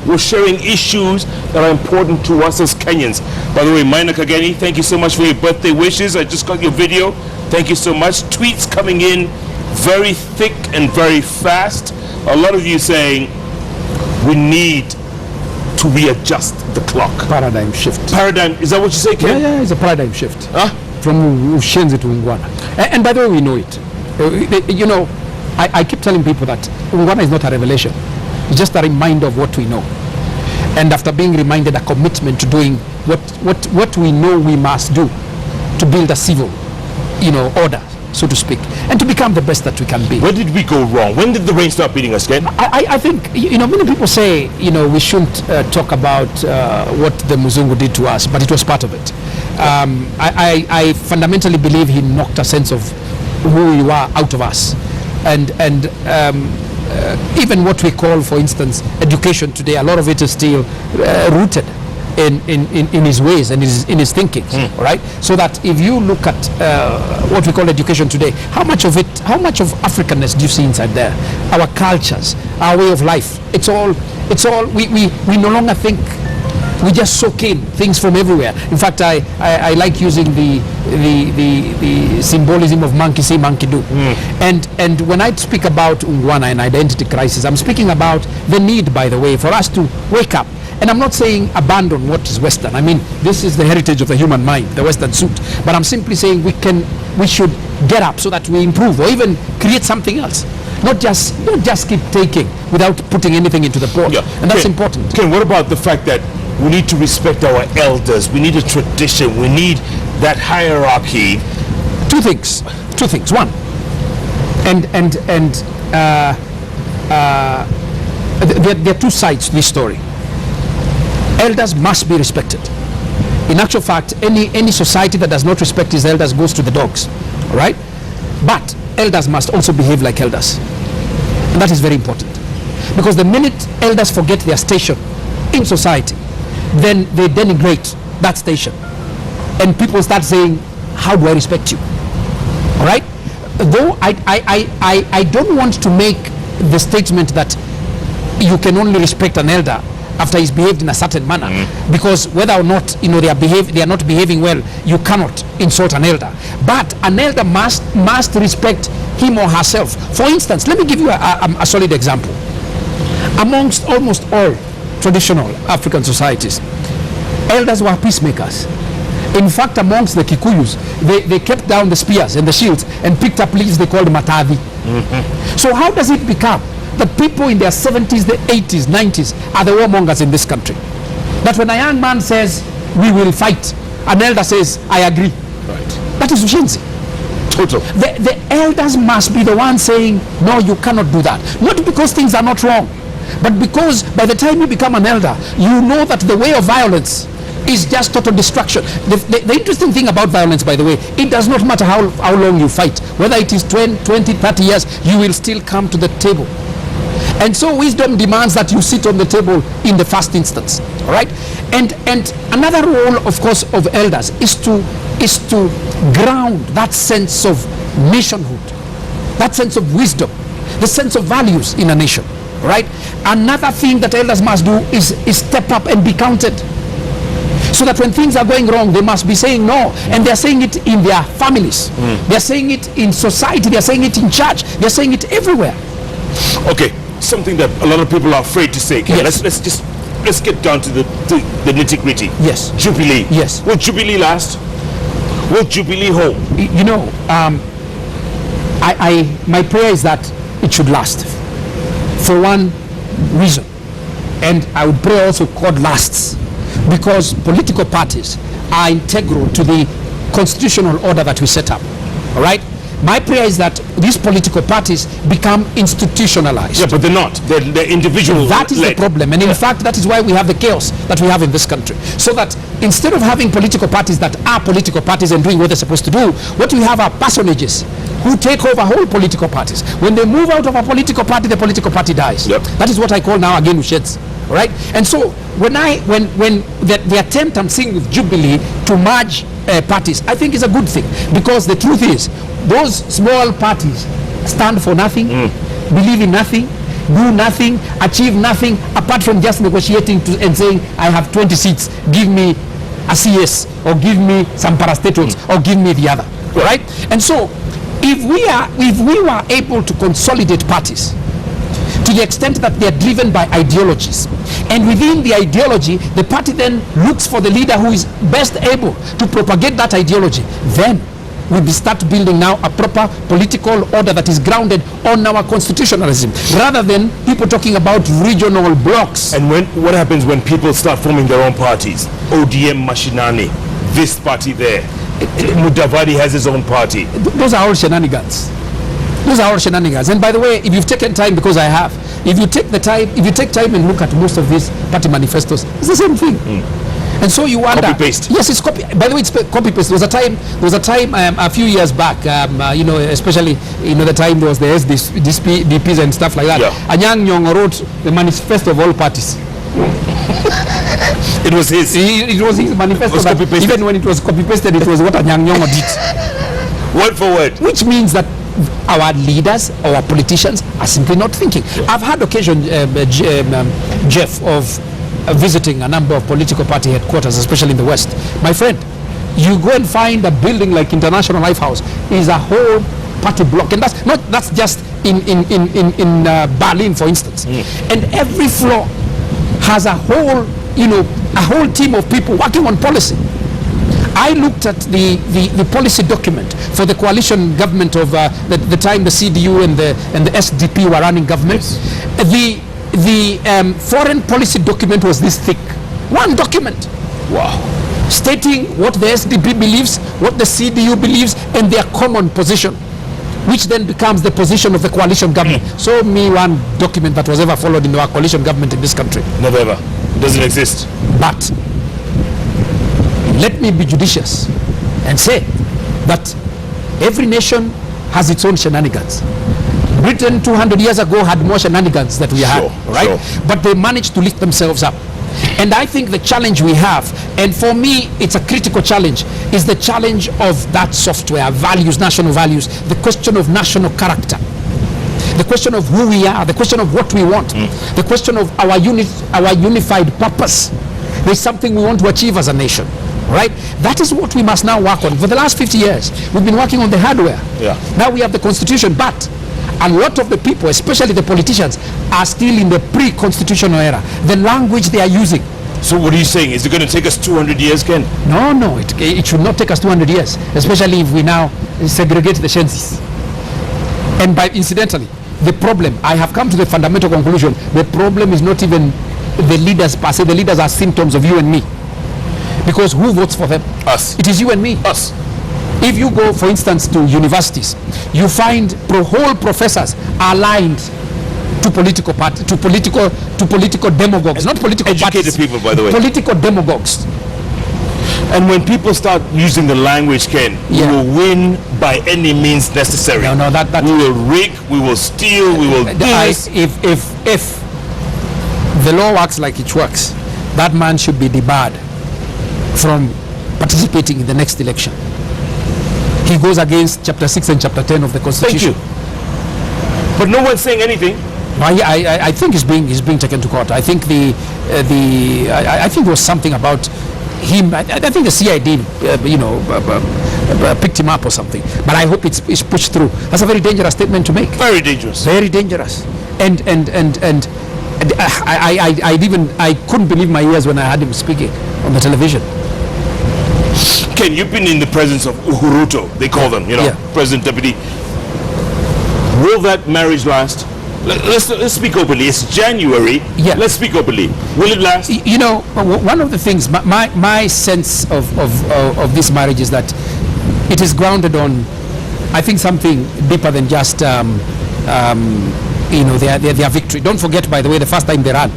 We're sharing issues that are important to us as Kenyans. By the way, Maina Kageni, thank you so much for your birthday wishes. I just got your video. Thank you so much. Tweets coming in very thick and very fast. A lot of you saying we need to readjust the clock. Paradigm shift. Paradigm, is that what you say, Ken? Yeah, it's a paradigm shift. Huh? From Ushenzi to Uungwana. And by the way, we know it. You know, I keep telling people that Uungwana is not a revelation. It's just a reminder of what we know. And after being reminded, a commitment to doing what we know we must do to build a civil, order, so to speak, and to become the best that we can be. Where did we go wrong? When did the rain start beating us, Ken? I think, many people say, we shouldn't talk about what the Muzungu did to us, but it was part of it. I fundamentally believe he knocked a sense of who we were out of us. And even what we call, for instance, education today, a lot of it is still rooted in his ways and in his thinking, right? So that if you look at what we call education today, how much of Africanness do you see inside there? Our cultures, our way of life, it's all we no longer think. We just soak in things from everywhere. In fact, I like using the symbolism of monkey see, monkey do. And when I speak about Uungwana and identity crisis, I'm speaking about the need, by the way, for us to wake up. And I'm not saying abandon what is Western. I mean, this is the heritage of the human mind, the Western suit. But I'm simply saying we should get up so that we improve or even create something else. Not just keep taking without putting anything into the pot. Yeah. And that's important. Ken, what about the fact that we need to respect our elders? We need a tradition. We need that hierarchy. Two things. One, there are two sides to this story. Elders must be respected. In actual fact, any society that does not respect its elders goes to the dogs. All right? But elders must also behave like elders. And that is very important. Because the minute elders forget their station in society, then they denigrate that station. And people start saying, how do I respect you? All right? Though I don't want to make the statement that you can only respect an elder after he's behaved in a certain manner, because whether or not they are not behaving well, you cannot insult an elder. But an elder must respect him or herself. For instance, let me give you a solid example. Amongst almost all traditional African societies, elders were peacemakers. In fact, amongst the Kikuyus, they kept down the spears and the shields and picked up leaves they called matavi. So how does it become that people in their 70s, the 80s, 90s are the warmongers in this country? That when a young man says, we will fight, an elder says, I agree. Right. That is Ushenzi. Total. The elders must be the ones saying, no, you cannot do that. Not because things are not wrong, but because by the time you become an elder, you know that the way of violence is just total destruction. The interesting thing about violence, by the way, it does not matter how long you fight. Whether it is 20, 30 years, you will still come to the table. And so wisdom demands that you sit on the table in the first instance. All right? And another role, of course, of elders is to ground that sense of nationhood, that sense of wisdom, the sense of values in a nation. Right? Another thing that elders must do is step up and be counted. So that when things are going wrong, they must be saying no. And they're saying it in their families. They're saying it in society. They're saying it in church. They're saying it everywhere. Okay, something that a lot of people are afraid to say. Okay, yes. Let's get down to the nitty-gritty. Yes. Jubilee. Yes. Will Jubilee last? Will Jubilee hold? My prayer is that it should last. For one reason, and I would pray also God lasts, because political parties are integral to the constitutional order that we set up. All right? My prayer is that these political parties become institutionalized. Yeah, but they're not. They're individual. That is the problem. And in fact, that is why we have the chaos that we have in this country. So that instead of having political parties that are political parties and doing what they're supposed to do, what we have are personages who take over whole political parties. When they move out of a political party, the political party dies. Yep. That is what I call now again Ushenzi. Right? And so when the attempt I'm seeing with Jubilee to merge parties, I think is a good thing, because the truth is those small parties stand for nothing, believe in nothing, do nothing, achieve nothing, apart from just negotiating and saying, I have 20 seats, give me a CS, or give me some parastatals, or give me the other, right? And so, if we were able to consolidate parties to the extent that they are driven by ideologies, and within the ideology, the party then looks for the leader who is best able to propagate that ideology, then we start building now a proper political order that is grounded on our constitutionalism, rather than people talking about regional blocks. And what happens when people start forming their own parties? ODM Mashinani, this party there. Mudavadi has his own party. Those are all shenanigans. Those are all shenanigans. And by the way, if you've taken time, because I have, if you take time and look at most of these party manifestos, it's the same thing. And so you wonder. Copy paste. Yes, it's copy. By the way, it's copy paste. There was a time a few years back, especially the time there was the SDPs and stuff like that. Yeah. Anyang' Nyong'o wrote the manifesto of all parties. It was his. It was his manifesto. Was copy-pasted. Even when it was copy pasted, it was what Anyang' Nyong'o did. Word for word. Which means that our leaders, our politicians are simply not thinking. Yeah. I've had occasion, Jeff, of visiting a number of political party headquarters, especially in the West. My friend, you go and find a building like International Life House is a whole party block, and that's just in Berlin, for instance. And every floor has a whole team of people working on policy. I looked at the policy document for the coalition government of the time the CDU and the SDP were running government. Yes. The foreign policy document was this thick. One document. Wow. Stating what the SDP believes, what the CDU believes, and their common position, which then becomes the position of the coalition government. So me one document that was ever followed in our coalition government in this country. Never ever. It doesn't exist. But let me be judicious and say that every nation has its own shenanigans. Britain 200 years ago had more shenanigans that we had, right? Sure. But they managed to lift themselves up. And I think the challenge we have, and for me it's a critical challenge, is the challenge of that software, values, national values, the question of national character, the question of who we are, the question of what we want, the question of our unified purpose. There's something we want to achieve as a nation, right? That is what we must now work on. For the last 50 years, we've been working on the hardware. Yeah. Now we have the constitution, but a lot of the people, especially the politicians, are still in the pre-constitutional era. The language they are using. So what are you saying? Is it going to take us 200 years, Ken? No, it should not take us 200 years, especially if we now segregate the shensis. And incidentally, the problem, I have come to the fundamental conclusion, the problem is not even the leaders per se. The leaders are symptoms of you and me. Because who votes for them? Us. It is you and me. Us. If you go, for instance, to universities, you find whole professors are aligned to political party, to political demagogues, not political educated parties, people, by the way. Political demagogues. And when people start using the language, Ken, we will win by any means necessary. No, that we will rig, we will steal, we will do this. If the law works like it works, that man should be debarred from participating in the next election. He goes against chapter 6 and chapter 10 of the Constitution. Thank you. But no one's saying anything. I think he's being taken to court. I think I think there was something about him. I think the CID picked him up or something. But I hope it's pushed through. That's a very dangerous statement to make. Very dangerous. Very dangerous. And I couldn't believe my ears when I heard him speaking on the television. Ken, you've been in the presence of Uhuruto, they call them, President Deputy. Will that marriage last? Let's speak openly. It's January. Yeah. Let's speak openly. Will it last? One of the things, my sense of this marriage is that it is grounded on, I think, something deeper than just their victory. Don't forget, by the way, the first time they ran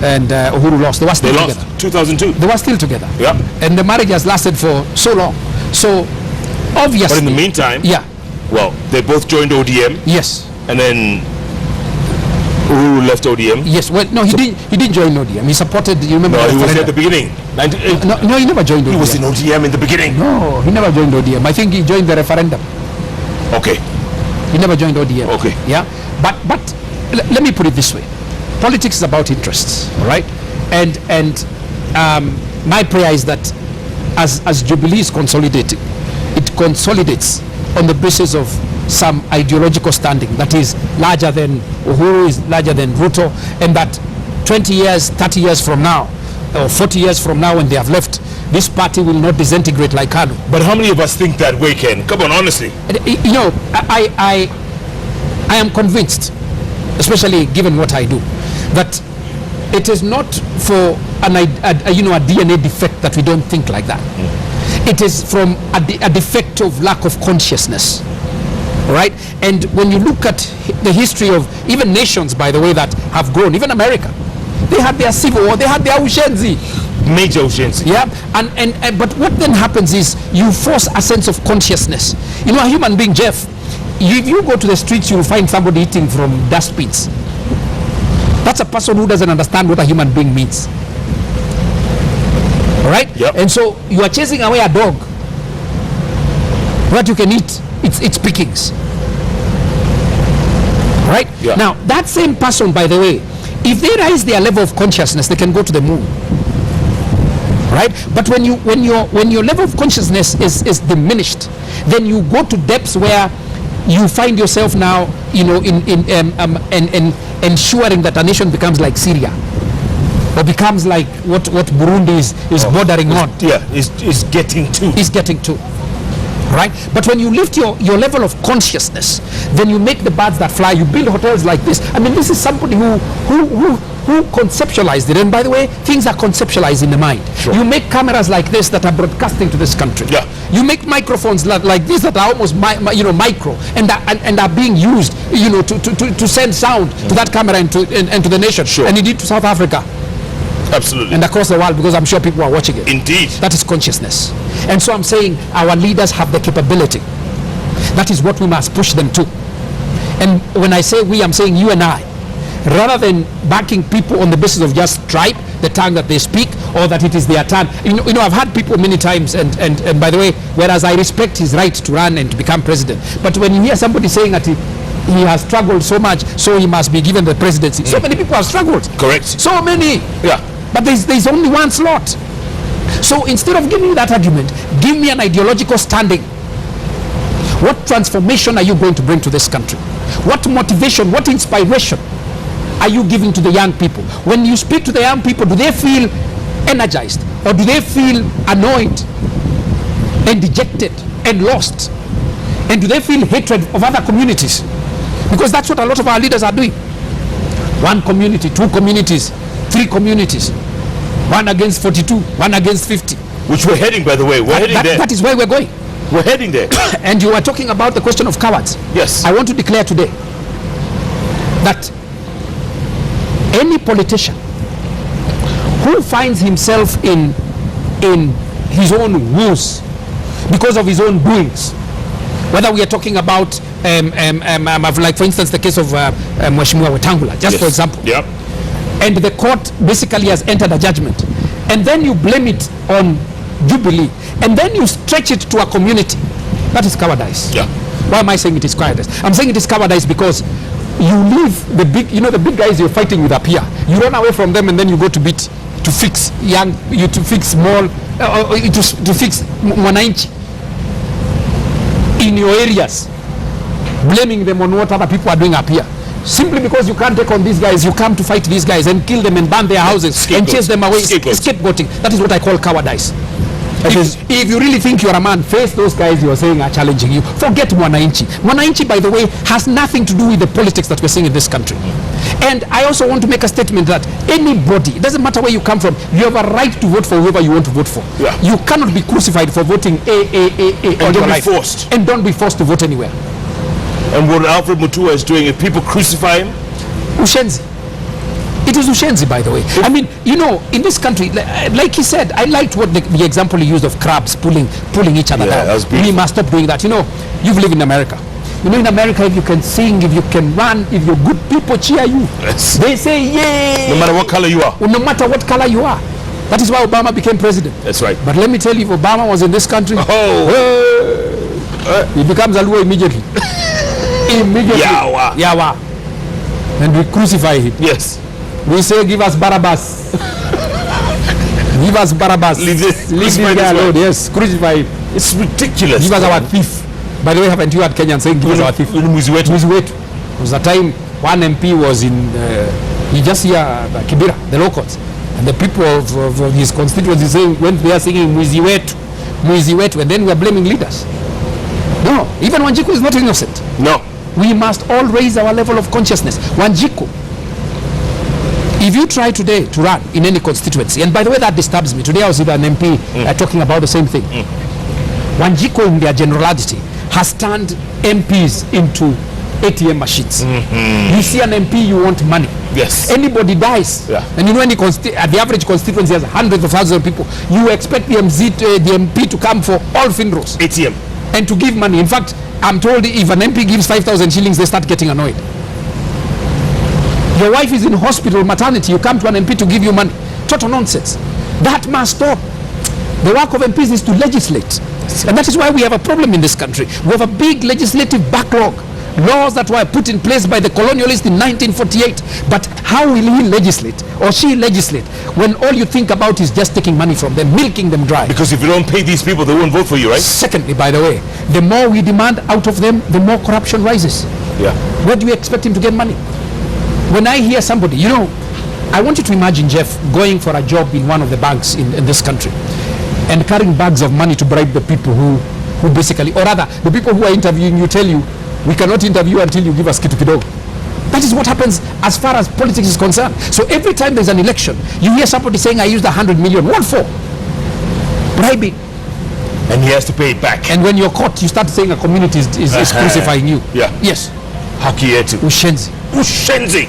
and Uhuru lost. They were still together. 2002. They were still together. Yeah. And the marriage has lasted for so long. So obviously. But in the meantime, well, they both joined ODM. Yes. And then Uhuru left ODM. Yes. Well, no, he didn't join ODM. He supported. You remember? No, he was there at the beginning. No, he never joined ODM. He was in ODM in the beginning. No, he never joined ODM. I think he joined the referendum. Okay. He never joined ODM. Okay. Yeah. But let me put it this way. Politics is about interests, all right? And my prayer is that as Jubilee is consolidating, it consolidates on the basis of some ideological standing that is larger than Uhuru, is larger than Ruto, and that 20 years, 30 years from now, or 40 years from now when they have left, this party will not disintegrate like KANU. But how many of us think that way, Ken? Come on, honestly. You know, I am convinced, especially given what I do, that it is not for a DNA defect that we don't think like that. It is from a defect of lack of consciousness, right? And when you look at the history of even nations, by the way, that have grown, even America, they had their civil war, they had their ushenzi. Major ushenzi. Yeah, but what then happens is you force a sense of consciousness. You know, a human being, Jeff, if you go to the streets, you'll find somebody eating from dustbins. That's a person who doesn't understand what a human being means. All right? Yep. And so you are chasing away a dog. What you can eat, it's pickings. Right? Yeah. Now, that same person, by the way, if they raise their level of consciousness, they can go to the moon. Right? But when your level of consciousness is diminished, then you go to depths where you find yourself now, you know, in ensuring that a nation becomes like Syria, or becomes like what Burundi is bordering on. Yeah, is getting to. Is getting to. Right? But when you lift your level of consciousness, then you make the birds that fly. You build hotels like this. I mean, this is somebody who conceptualized it. And by the way, things are conceptualized in the mind. Sure. You make cameras like this that are broadcasting to this country. Yeah. You make microphones like this that are almost micro and are being used, you know, to send sound to that camera and to the nation. Sure. And indeed to South Africa. Absolutely. And across the world, because I'm sure people are watching it. Indeed. That is consciousness. And so I'm saying our leaders have the capability. That is what we must push them to. And when I say we, I'm saying you and I. Rather than backing people on the basis of just tribe, the tongue that they speak, or that it is their turn. You know, I've had people many times, and by the way, whereas I respect his right to run and to become president, but when you hear somebody saying that he has struggled so much, so he must be given the presidency. So many people have struggled. Correct. So many. Yeah. But there's only one slot. So instead of giving me that argument, give me an ideological standing. What transformation are you going to bring to this country? What motivation, what inspiration are you giving to the young people? When you speak to the young people, do they feel energized, or do they feel annoyed and dejected and lost? And do they feel hatred of other communities? Because that's what a lot of our leaders are doing. One community, two communities, three communities, one against 42, one against 50. Which we're heading, by the way. We're heading there. That is where we're going. We're heading there. And you are talking about the question of cowards. Yes. I want to declare today that any politician who finds himself in his own woes because of his own doings, whether we are talking about like for instance the case of Mheshimiwa Wetangula, just Yes. for example. Yep. And the court basically has entered a judgment, and then you blame it on Jubilee, and then you stretch it to a community. That is cowardice. Yeah. Why am I saying it is cowardice? I'm saying it is cowardice because you leave the big guys you're fighting with up here. You run away from them, and then you go to fix small, to fix Mwananchi in your areas, blaming them on what other people are doing up here. Simply because you can't take on these guys, you come to fight these guys and kill them and burn their houses and chase them away. Scapegoating. That is what I call cowardice. If you really think you're a man, face those guys you are saying are challenging you. Forget Mwananchi. Mwananchi, by the way, has nothing to do with the politics that we're seeing in this country. And I also want to make a statement that anybody, it doesn't matter where you come from, you have a right to vote for whoever you want to vote for. Yeah. You cannot be crucified for voting And don't be forced. And don't be forced to vote anywhere. And what Alfred Mutua is doing, if people crucify him, Ushenzi. It is Ushenzi, by the way. I mean, you know, in this country, like he said, I liked what the example he used of crabs pulling each other Yeah, that was down. beautiful. We must stop doing that. You know, you've lived in America. You know, in America, if you can sing, if you can run, if you're good, people cheer you. Yes. They say, yay! no matter what color you are. No matter what color you are. That is why Obama became president. That's right. But let me tell you, if Obama was in this country, he becomes a Luo immediately. Immediately. Yawa. Yawa. and we crucify him. Yes. We say, give us Barabbas. Give us Barabbas. Leave this guy alone. Yes, crucify him. It's ridiculous. Give us our thief. By the way, haven't you heard Kenyans saying, give us our thief? Muziwetu. It was the time one MP was in, he just here, Kibera, the locals. And the people of his constituency saying, when they are singing Muziwetu, Muziwetu, and then we are blaming leaders. No, even Wanjiku is not innocent. No. We must all raise our level of consciousness. Wanjiku, if you try today to run in any constituency, and by the way, that disturbs me. Today I was with an MP talking about the same thing. Wanjiku in their generality has turned MPs into ATM machines. You see an MP, you want money. Yes. Anybody dies, and you know the average constituency has hundreds of thousands of people. You expect the MP to come for all funerals. ATM. And to give money. In fact, I'm told if an MP gives 5,000 shillings, they start getting annoyed. Your wife is in hospital, maternity, you come to an MP to give you money. Total nonsense. That must stop. The work of MPs is to legislate. And that is why we have a problem in this country. We have a big legislative backlog. Laws that were put in place by the colonialists in 1948. But how will he legislate or she legislate when all you think about is just taking money from them, milking them dry? Because if you don't pay these people, they won't vote for you, right? Secondly, by the way, the more we demand out of them, the more corruption rises. Yeah. Where do you expect him to get money? When I hear somebody, you know, I want you to imagine Jeff going for a job in one of the banks in this country and carrying bags of money to bribe the people who basically, or rather, the people who are interviewing you tell you, we cannot interview until you give us kitu kidogo. That is what happens as far as politics is concerned. So every time there's an election, you hear somebody saying, I used 100 million. What for? Bribing. And he has to pay it back. And when you're caught, you start saying a community is crucifying you. Yeah. Yes. Haki yetu. Ushenzi. Ushenzi.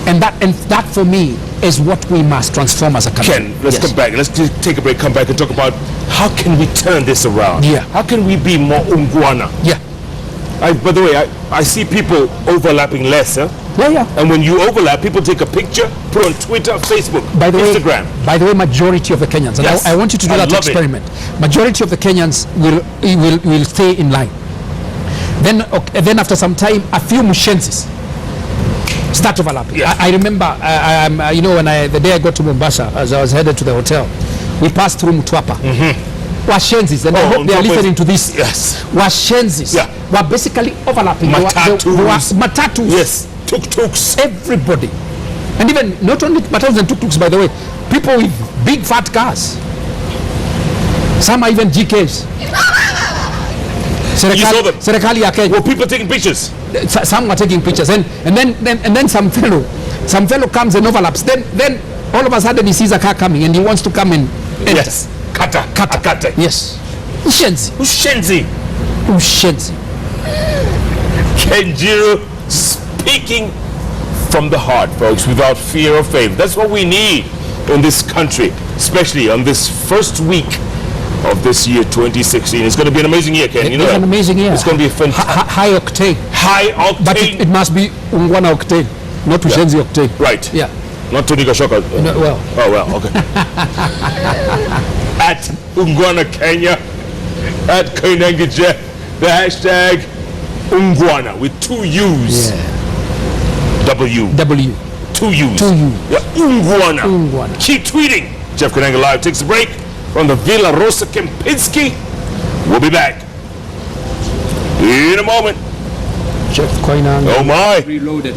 And that for me is what we must transform as a country. Ken, let's come back. Let's take a break, come back and talk about how can we turn this around? Yeah. How can we be more Uungwana? Yeah. By the way, I see people overlapping less, huh? Yeah. And when you overlap, people take a picture, put on Twitter, Facebook, Instagram. By the way, majority of the Kenyans, and yes. I want you to do that experiment. Majority of the Kenyans will stay in line. Then after some time, a few mushenzis start overlapping. Yeah. I remember, you know, the day I got to Mombasa, as I was headed to the hotel, we passed through Mtwapa. Washenzis, and I hope they are listening to this. Yes. Washenzis were basically overlapping. Matatus. Yes. Tuk-tuks. Everybody. And even not only matatus and tuk-tuks, by the way, people with big fat cars. Some are even GKs. You saw them? Serikali ya Kenya. Were people taking pictures? Some were taking pictures, and then some fellow comes and overlaps. Then all of a sudden he sees a car coming and he wants to come and enter. Yes. Kata. Yes. Ushenzi. Ken Njiru speaking from the heart, folks, without fear or favor. That's what we need in this country, especially on this first week of this year 2016. It's going to be an amazing year, Ken. You know, it's an amazing year. It's going to be a fantastic high octane. High octane. But it must be Uungwana octane, not Ushenzi octane. Right. Yeah. Not Tony Gashoka. No, well. Oh well. Okay. At Uungwana Kenya, at Koinange, the hashtag Uungwana with 2 U's. Yeah. W. 2 U's. 2 U. Yeah. Uungwana. Keep tweeting. Jeff Koinange Live takes a break from the Villa Rosa Kempinski. We'll be back in a moment. Jeff Koinange. Oh my. Reloaded.